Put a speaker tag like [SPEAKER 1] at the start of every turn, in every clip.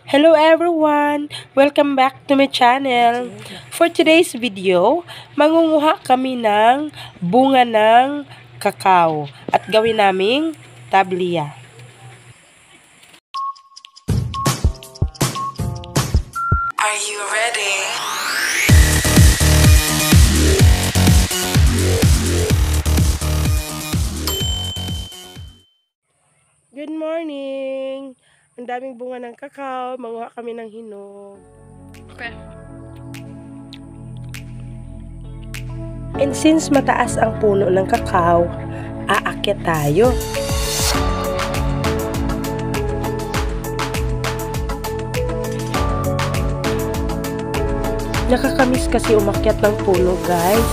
[SPEAKER 1] Hello everyone! Welcome back to my channel. For today's video, mangunguha kami ng bunga ng kakao at gawin naming tabliya.
[SPEAKER 2] Are you ready?
[SPEAKER 1] Good morning! Ang daming bunga ng kakao, manguha kami ng hinog.
[SPEAKER 2] Okay.
[SPEAKER 1] And since mataas ang puno ng kakao, aakyat tayo. Nakakamiss kasi umakyat ng puno, guys.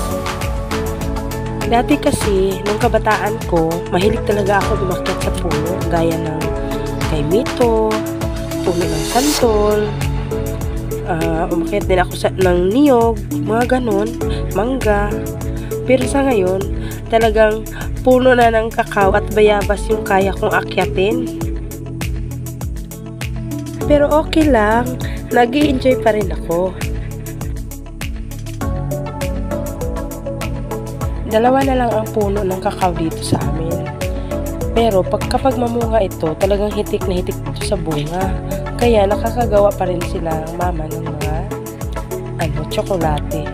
[SPEAKER 1] Dati kasi, nung kabataan ko, mahilig talaga ako umakyat sa puno, gaya ng kay Mito, puno ng santol, umakyat din ako ng niyog, mga ganon, mangga. Pero sa ngayon, talagang puno na ng kakao at bayabas yung kaya kong akyatin. Pero okay lang, nag-i-enjoy pa rin ako. Dalawa na lang ang puno ng kakao dito sa amin. Pero kapag mamunga ito, talagang hitik na hitik dito sa bunga. Kaya nakakagawa pa rin sila ng mama ng mga tsokolate.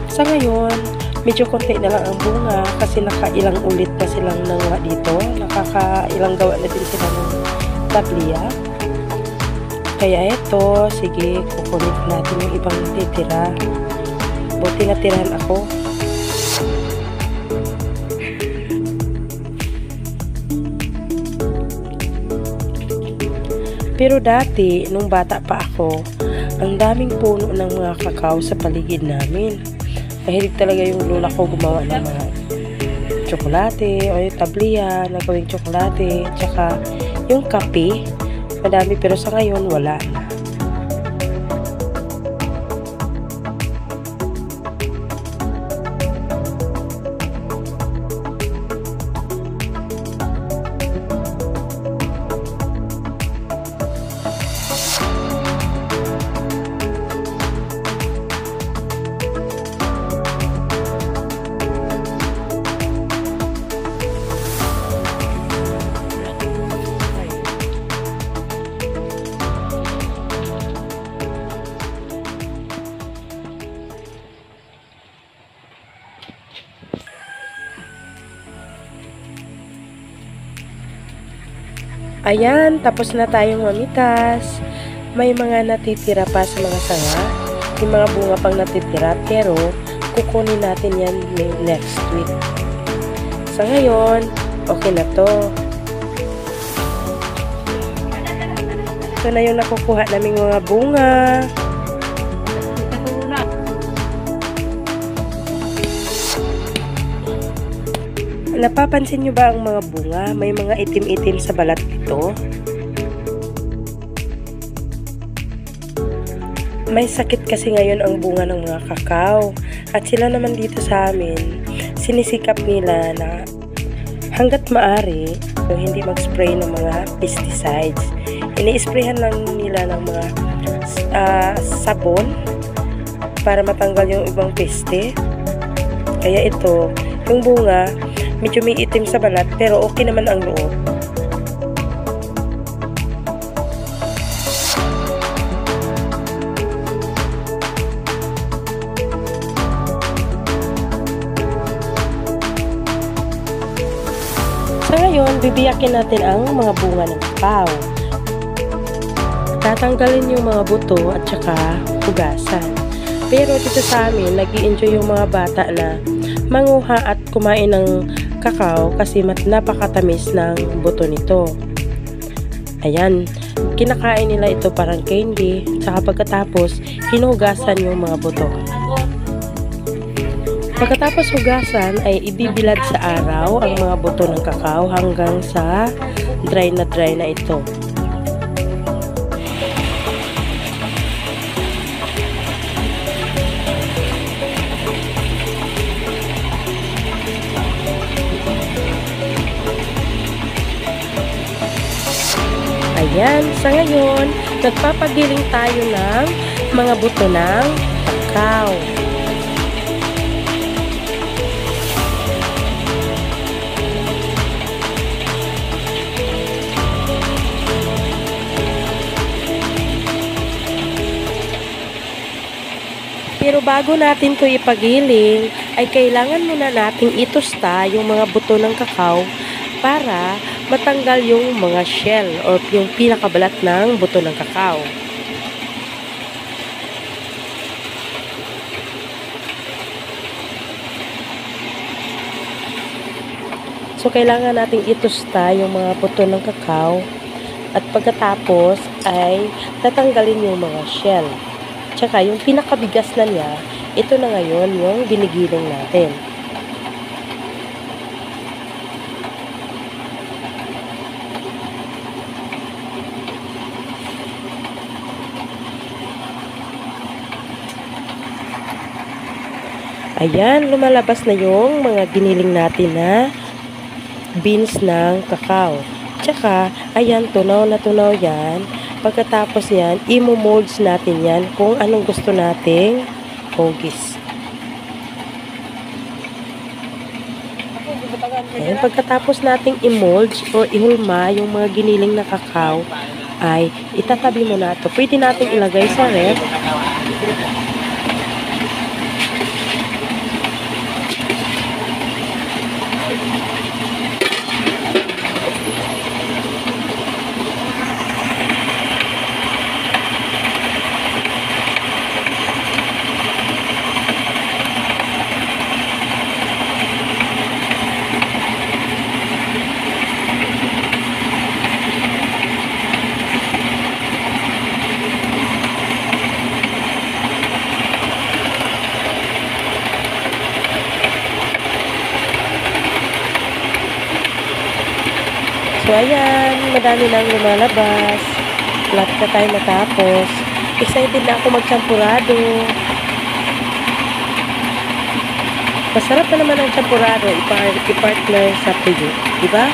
[SPEAKER 1] Sa ngayon, medyo konti na lang ang bunga kasi nakailang ulit na silang nanguha dito. Nakakailang gawa na din sila ng tabliya. Kaya ito, sige, kukunin natin yung ibang natitira. Buti natirahan ako. Pero dati, nung bata pa ako, ang daming puno ng mga kakao sa paligid namin. Mahilig talaga yung lola ko gumawa ng mga tsokolate o yung tabliya na gawing tsokolate. Tsaka yung kape, madami pero sa ngayon wala na. Ayan, tapos na tayong mamitas. May mga natitira pa sa mga sanga. Yung mga bunga pang natitira, pero kukunin natin yan next week. Sa ngayon, okay na to. Ito na yung nakukuha naming mga bunga. Napapansin nyo ba ang mga bunga? May mga itim-itim sa balat nito. May sakit kasi ngayon ang bunga ng mga kakao. At sila naman dito sa amin, sinisikap nila na hanggat maaari, hindi mag-spray ng mga pesticides. Ini-sprayhan lang nila ng mga sabon para matanggal yung ibang peste. Kaya ito, yung bunga, medyo may itim sa balat, pero okay naman ang loob. Sa ngayon, bibiyakin natin ang mga bunga ng kakao. Tatanggalin yung mga buto at saka hugasan. Pero dito sa amin, nag-i-enjoy yung mga bata na manguha at kumain ng kakao kasi napakatamis ng buto nito. Ayan, kinakain nila ito parang candy. Saka pagkatapos, hinugasan yung mga buto. Pagkatapos hugasan ay ibibilad sa araw ang mga buto ng kakao hanggang sa dry na ito. Ayan, sa ngayon, nagpapagiling tayo ng mga buto ng kakao. Pero bago natin ito ipagiling, ay kailangan muna nating itusta yung mga buto ng kakao para matanggal yung mga shell o yung pinakabalat ng buto ng kakao. So, kailangan nating itusta yung mga buto ng kakao at pagkatapos ay tatanggalin yung mga shell. Tsaka yung pinakabigas na niya, ito na ngayon yung ginigiling natin. Ayan, lumalabas na yung mga giniling natin na beans ng kakao. Tsaka, ayan, tunaw na tunaw yan. Pagkatapos yan, i-molds natin yan kung anong gusto nating hugis. Ayan, pagkatapos nating i-molds o ihulma yung mga giniling na kakao, ay itatabi mo na ito. Pwede nating ilagay sa ref. So, ayan, madami nang lumalabas. Lapit na tayo matapos. Excited na ako magchampurado. Masarap na naman ang champurado i-partner sa tuyo. Diba?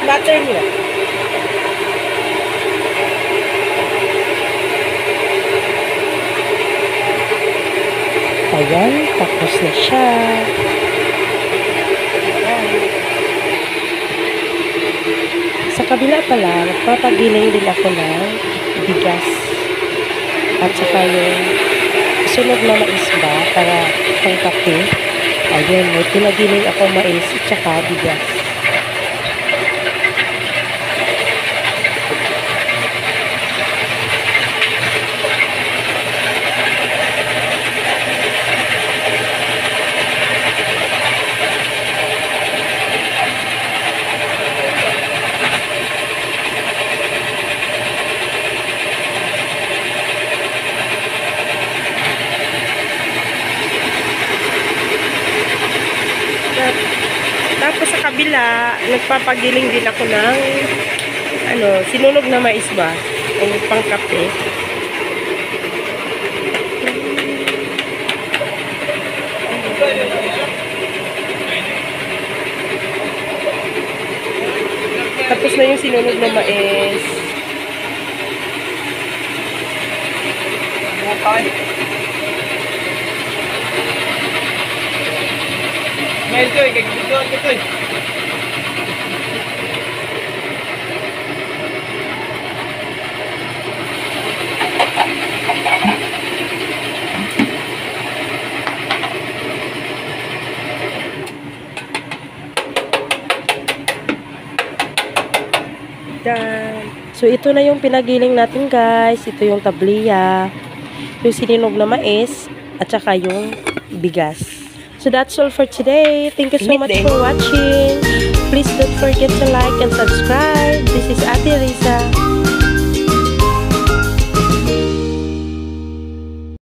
[SPEAKER 1] Butter niya. Ayan, tapos na siya. Sa kabila pala, nagpapagiling din ako ng bigas. At saka yung sunod na mais ba para pang kape. Ayan, may pinagiling ako mais at saka bigas. Tapos sa kabila, nagpapagiling din ako ng sinunog na mais ba? O pangkape. Tapos na yung sinunog na mais.
[SPEAKER 3] Okay. Smile ko eh, kagigutuan ko eh.
[SPEAKER 1] Yan. So, ito na yung pinagiling natin, guys. Ito yung tabliya, yung sininog na mais, at saka yung bigas. So, that's all for today. Thank you so much for watching. Please don't forget to like and subscribe. This is Ate Risa.